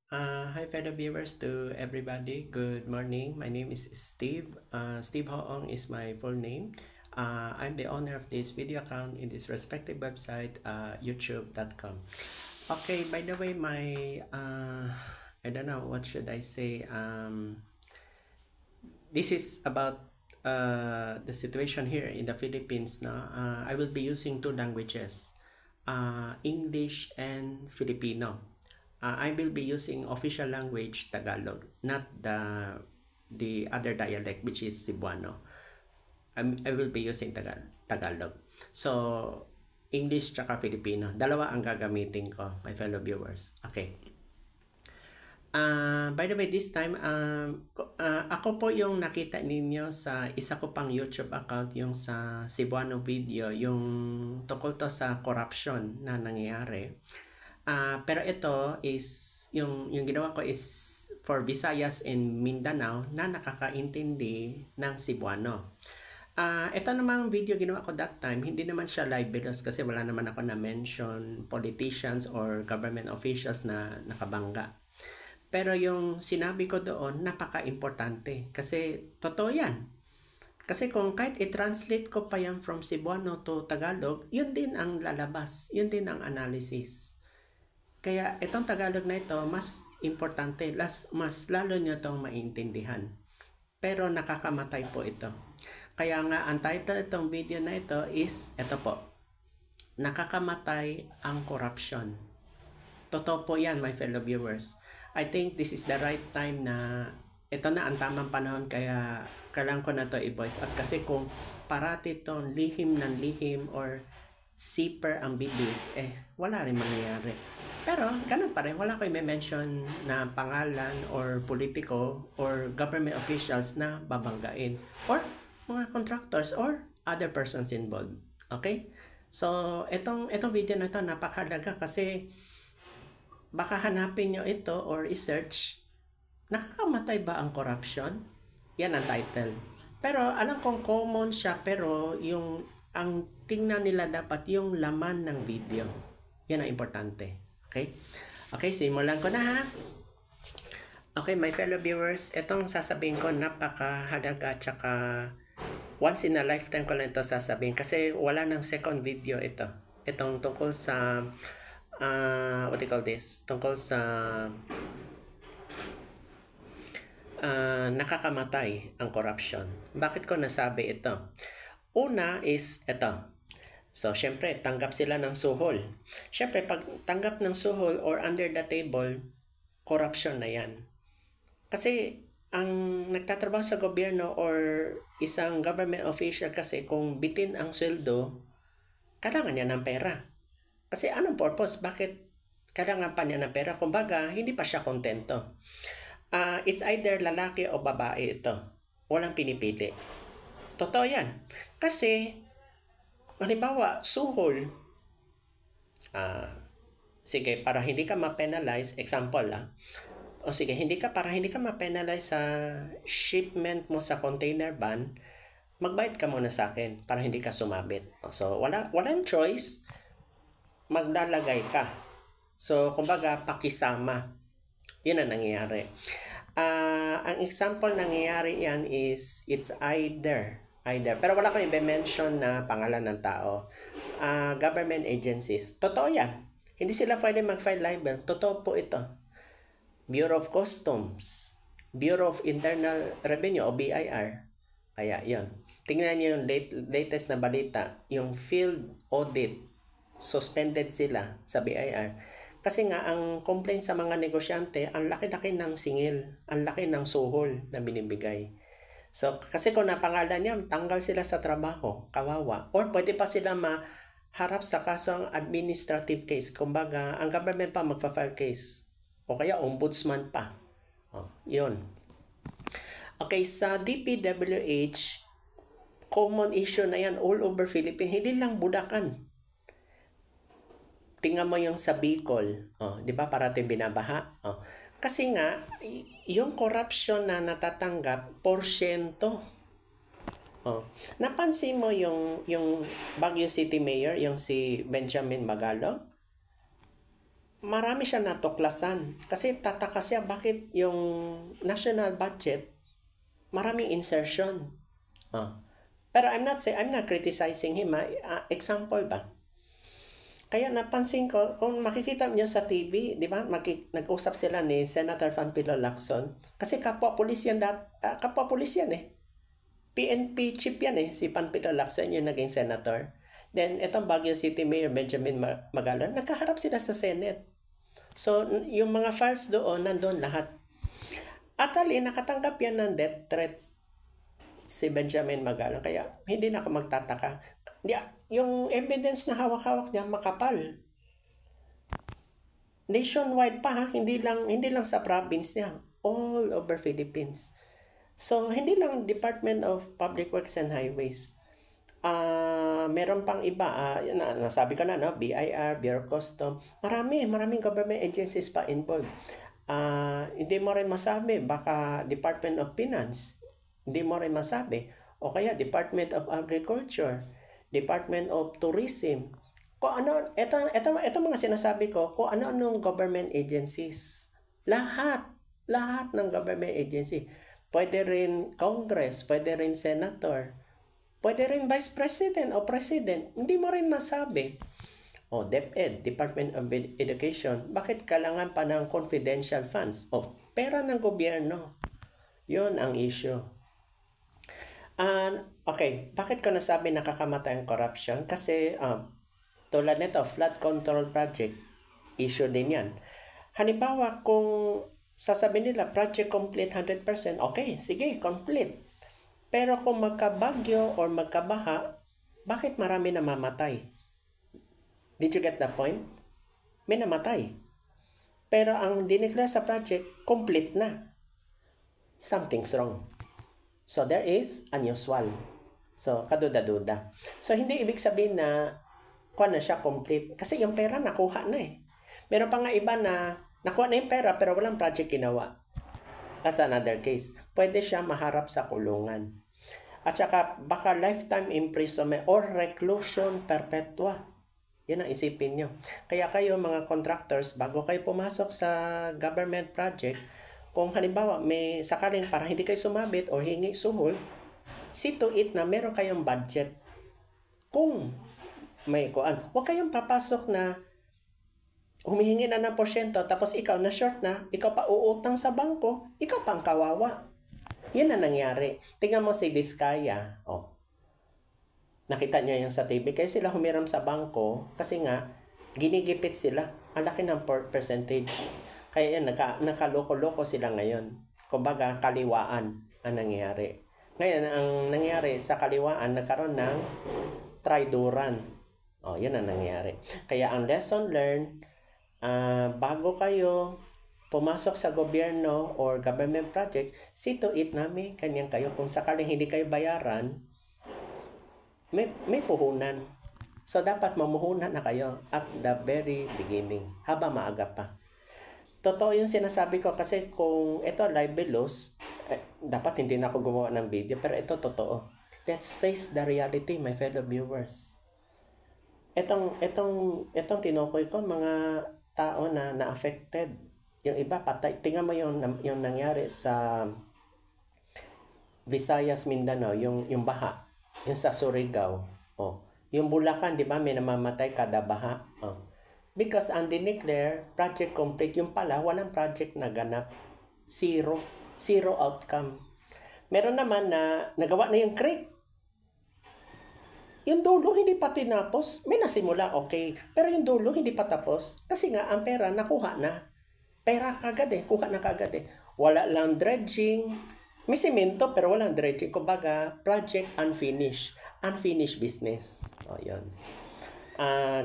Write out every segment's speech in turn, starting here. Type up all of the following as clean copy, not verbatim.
Hi fellow viewers to everybody. Good morning. My name is Steve. Steve Hoong is my full name. I'm the owner of this video account in this respective website, youtube.com. Okay, by the way, I don't know what should I say. This is about the situation here in the Philippines. No? I will be using two languages, English and Filipino. I will be using official language Tagalog, not the other dialect which is Cebuano. I will be using Tagalog. So, English tsaka Filipino. Dalawa ang gagamitin ko, my fellow viewers. Okay. By the way, this time, ako po yung nakita ninyo sa isa ko pang YouTube account, yung sa Cebuano video, yung tungkol to sa corruption na nangyayari. Pero ito is, yung ginawa ko is for Visayas and Mindanao na nakakaintindi ng Cebuano. Ito namang video ginawa ko that time, hindi naman siya live videos kasi wala naman ako na-mention politicians or government officials na nakabangga. Pero yung sinabi ko doon, napaka-importante kasi totoo yan. Kasi kung kahit i-translate ko pa yan from Cebuano to Tagalog, yun din ang lalabas, yun din ang analysis. Kaya itong Tagalog na ito, mas importante, mas lalo nyo itong maintindihan. Pero nakakamatay po ito. Kaya nga, ang title itong video na ito is, ito po, nakakamatay ang corruption. Totoo po yan, my fellow viewers. I think this is the right time na ito na ang tamang panahon kaya kailangan ko na to i-voice out kasi kung parati itong lihim ng lihim or zipper ang bibig, wala rin mangyayari. Pero ganun pa rin, wala ko i-mention na pangalan or politiko or government officials na babanggain or mga contractors or other persons involved. Okay? So, itong video na ito napakahalaga kasi baka hanapin nyo ito or i-search, nakakamatay ba ang corruption? Yan ang title. Pero alam kong common siya, pero ang tingnan nila dapat yung laman ng video. Yan ang importante. Okay? Okay, simulan ko na ha. Okay, my fellow viewers, itong sasabihin ko napakahalaga tsaka once in a lifetime ko lang ito sasabihin kasi wala ng second video ito. Itong tungkol sa what do you call this? Tungkol sa nakakamatay ang corruption. Bakit ko nasabi ito? Una is ito. So, syempre, tanggap sila ng suhol. Syempre, pag tanggap ng suhol or under the table, corruption na yan. Kasi, ang nagtatrabaho sa gobyerno or isang government official kasi kung bitin ang sweldo, kailangan niya ng pera. Kasi anong purpose? Bakit kailangan pa niya ng pera? Kumbaga, hindi pa siya kontento. It's either lalaki o babae ito. Walang pinipili. Totoo yan. Kasi, halimbawa, suhol. Sige, para hindi ka ma-penalize, example o sige, para hindi ka ma-penalize sa shipment mo sa container van, magbayad ka muna sa akin para hindi ka sumabit. So, walang choice, maglalagay ka. So, kumbaga, pakisama. Yun ang nangyayari. Ang example nangyayari yan is, it's either. Pero wala ko i-mention na pangalan ng tao. Government agencies. Totoo yan. Hindi sila pwede mag-file libel. Totoo po ito. Bureau of Customs. Bureau of Internal Revenue o BIR. Kaya yun. Tingnan niyo yung latest na balita. Yung field audit. Suspended sila sa BIR. Kasi nga, ang complaint sa mga negosyante, ang laki-laki ng singil, ang laki ng suhol na binibigay. So, kasi kung napangalan niya, tanggal sila sa trabaho, kawawa. Or pwede pa sila maharap sa kasong administrative case. Kumbaga, ang government pa magpa-file case. O kaya ombudsman pa. Yun. Okay, sa DPWH, common issue na yan all over Philippines. Hindi lang Bulacan. Tingnan mo yung sa Bicol, di ba parating binabaha? Kasi nga, yung corruption na natatanggap, porsyento. Napansin mo yung Baguio City Mayor, yung si Benjamin Magalong? marami siya natuklasan. Kasi tataka siya bakit yung national budget, maraming insertion. Pero I'm not criticizing him. Example ba? Kaya napansin ko, kung makikita niyo sa TV, di ba, nag-usap sila ni Senator Panfilo Lacson. Kasi kapwa pulis yan eh. PNP chief yan eh, si Panfilo Lacson yung naging senator. Then, itong Baguio City Mayor Benjamin Magalan, nagkaharap sila sa Senate. So, yung mga files doon, nandun lahat. Actually, nakatanggap yan ng death threat si Benjamin Magalan. Kaya, hindi na ako magtataka. Yung evidence na hawak-hawak niya, makapal. Nationwide pa ha, hindi lang sa province niya. All over Philippines. So, hindi lang Department of Public Works and Highways. Meron pang iba, nasabi ko na, no? BIR, Bureau of Custom, maraming government agencies pa involved. Hindi mo rin masabi, baka Department of Finance, hindi mo rin masabi, o kaya Department of Agriculture, Department of Tourism, kung ano, ito mga sinasabi ko, kung ano-anong government agencies, lahat ng government agency, pwede rin Congress, pwede rin Senator, pwede rin Vice President o President, hindi mo rin masabi. O DepEd, Department of Education, bakit kailangan pa ng confidential funds? O pera ng gobyerno. Yun ang issue. Okay, bakit ko nasabi nakakamatay ang corruption? Kasi tulad nito, flood control project, issue din yan. Halimbawa, kung sasabihin nila project complete 100%, okay, sige, complete. Pero kung magkabagyo or magkabaha, bakit marami namamatay? Did you get the point? May namatay. Pero ang dineclare sa project, complete na. Something's wrong. So there is unusual. So kaduda-duda. So hindi ibig sabihin na kuha na siya complete. Kasi yung pera nakuha na eh. Meron pa nga iba na nakuha na yung pera pero walang project ginawa. That's another case. Pwede siya maharap sa kulungan. At saka baka lifetime imprisonment or reclusion perpetua. Yan ang isipin nyo. Kaya kayo mga contractors, bago kayo pumasok sa government project, kung halimbawa may sakaling para hindi kayo sumabit or hingi suhol, see to it na meron kayong budget. Kung may kuan, huwag kayong papasok na humihingi na ng porsyento tapos ikaw na short na, ikaw pa uutang sa bangko, ikaw pang kawawa. Yan ang nangyari. Tingnan mo si Diskaya. Nakita niya yan sa TV. Kaya sila humiram sa bangko kasi nga ginigipit sila. Ang laki ng percentage. Kaya yan, nakaloko-loko sila ngayon. Kumbaga, kaliwaan ang nangyari. Ngayon, ang nangyari sa kaliwaan, nagkaroon ng traidoran. Yan ang nangyari. Kaya ang lesson learned, bago kayo pumasok sa gobyerno or government project, see to it na may kanyang kayo. Kung sakaling hindi kayo bayaran, may puhunan. So, dapat mamuhunan na kayo at the very beginning, habang maaga pa. Totoo yung sinasabi ko kasi kung ito libelous, dapat hindi na ako gumawa ng video, pero ito totoo. Let's face the reality, my fellow viewers. Itong tinukoy ko, mga tao na affected. Yung iba patay. Tingnan mo yung nangyari sa Visayas, Mindanao, yung baha, yung sa Surigao. Yung Bulacan, di ba, may namamatay kada baha. Because ang dineclare, project complete, yung pala, walang project na ganap. Zero outcome. Meron naman na nagawa na yung creek. Yung dulo, hindi pa tinapos. May nasimula, okay. Pero yung dulo, hindi pa tapos. Kasi nga, ang pera, nakuha na. Pera kagad eh. Kuha na kagad eh. Wala lang dredging. May simento, pero walang dredging. Kumbaga, project unfinished. Unfinished business. Yun.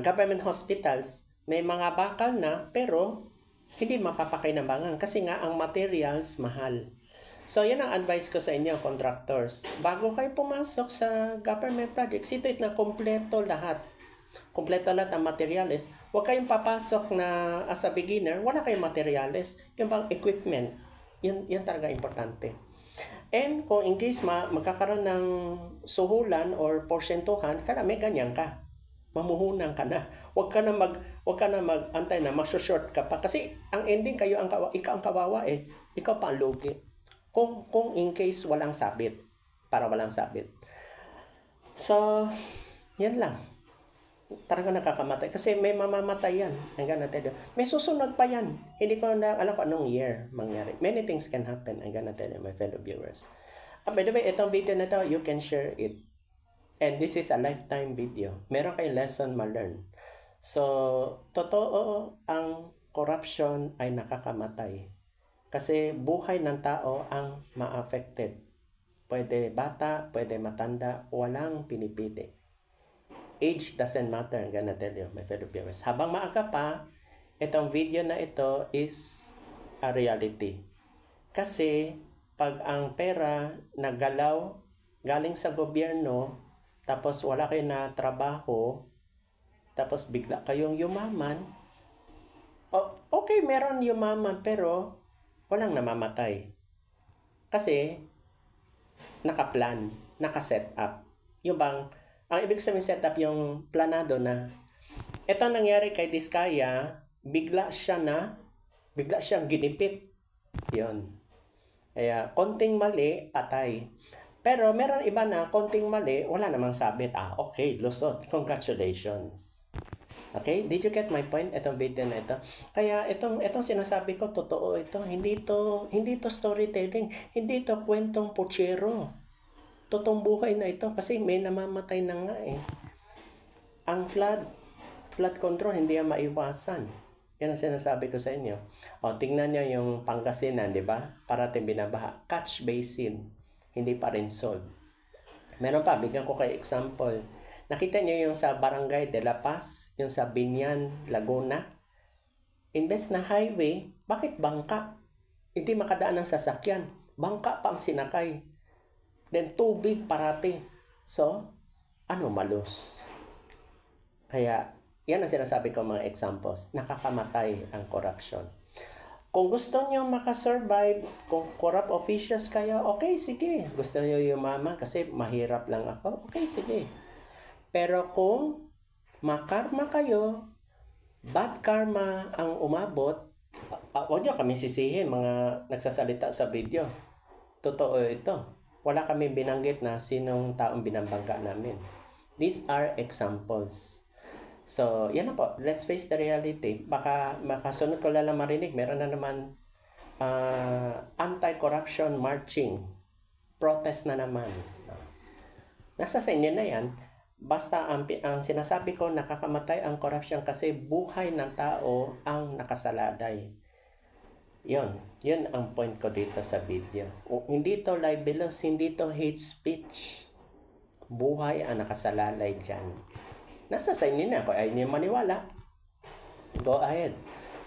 Government hospitals, may mga bakal na, pero hindi mapapakinabangan. Kasi nga, ang materials, mahal. So, yan ang advice ko sa inyo, contractors. Bago kayo pumasok sa government project, sito na kompleto lahat. Kompleto lahat ang materials. Huwag kayong papasok na as a beginner, wala kayong materials. Yung bang equipment, yan talaga importante. And kung in case magkakaroon ng suhulan or porsyentuhan, kaya may ganyan ka. mamuhunan ka na. Wag ka na mag-antay na magso-short ka pa kasi ang ending ikaw ang kawawa eh. Ikaw pa ang lugi. Kung in case walang sabit, para walang sabit. So, yan lang. Talaga nakakamatay kasi may mamamatay yan. Hanggang natin. May susunod pa yan. Hindi ko na alam kung anong year mangyari. Many things can happen. Hanggang natin, my fellow viewers. By the way, itong video na to, you can share it. And this is a lifetime video. Meron kayong lesson ma-learn. So, totoo ang corruption ay nakakamatay. Kasi buhay ng tao ang ma-affected. Pwede bata, pwede matanda, walang pinipili. Age doesn't matter, I'm gonna tell you, my fellow viewers. Habang maaga pa, itong video na ito is a reality. Kasi, pag ang pera nagalaw galing sa gobyerno, tapos wala kayo na trabaho, tapos bigla kayong yumaman, okay, meron yumaman, pero walang namamatay. Kasi, nakaplan, nakaset up. Yung bang, ang ibig sabihin set up yung planado na, ito nangyari kay Diskaya, bigla siyang ginipit. Yun. Kaya, konting mali, patay. Pero meron iba na, konting mali, wala namang sabit. Okay, lusot. Congratulations. Okay? Did you get my point? Itong video na ito. Kaya, itong sinasabi ko, totoo ito. Hindi to storytelling. Hindi to kwentong puchero. Totoong buhay na ito. Kasi may namamatay na nga eh. Ang flood control, hindi yan maiwasan. Yan ang sinasabi ko sa inyo. Tingnan nyo yung Pangasinan, di ba? Parating binabaha. Catch basin. Hindi pa rin solved. Meron pa, bigyan ko kayo example. Nakita nyo yung sa Barangay de la Paz, yung sa Binyan, Laguna. Imbes na highway, bakit bangka? Hindi makadaan ng sasakyan. Bangka pa ang sinakay. Then tubig parati. So, malus? Kaya, yan ang sinasabi ko mga examples. Nakakamatay ang corruption. Kung gusto nyo makasurvive, kung corrupt officials kayo, okay, sige. Gusto nyo yumaman kasi mahirap lang ako, okay, sige. Pero kung makarma kayo, bad karma ang umabot, huwag nyo kami sisihin, mga nagsasalita sa video. Totoo ito. Wala kami binanggit na sinong taong binabangga namin. These are examples. So, yan na po. Let's face the reality. Baka makasunod ko lang marinig. Meron na naman anti-corruption marching. Protest na naman. Nasa sa inyo na yan. Basta ang sinasabi ko, nakakamatay ang corruption kasi buhay ng tao ang nakasalalay. Yun ang point ko dito sa video. Hindi to libelous, hindi to hate speech. Buhay ang nakasalalay dyan. Nasa sa inyo na. Kung ayaw niyo maniwala, go ahead.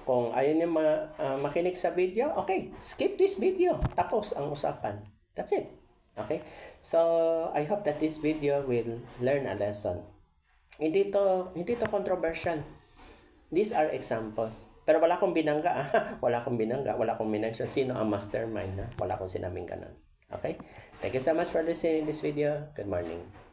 Kung ayaw niyo makinig sa video, okay, skip this video. Tapos ang usapan. That's it. Okay? So, I hope that this video will learn a lesson. Hindi to controversial. These are examples. Pero wala akong binangga. Wala akong minention. Sino ang mastermind? Wala akong sinabing ganun. Okay? Thank you so much for listening to this video. Good morning.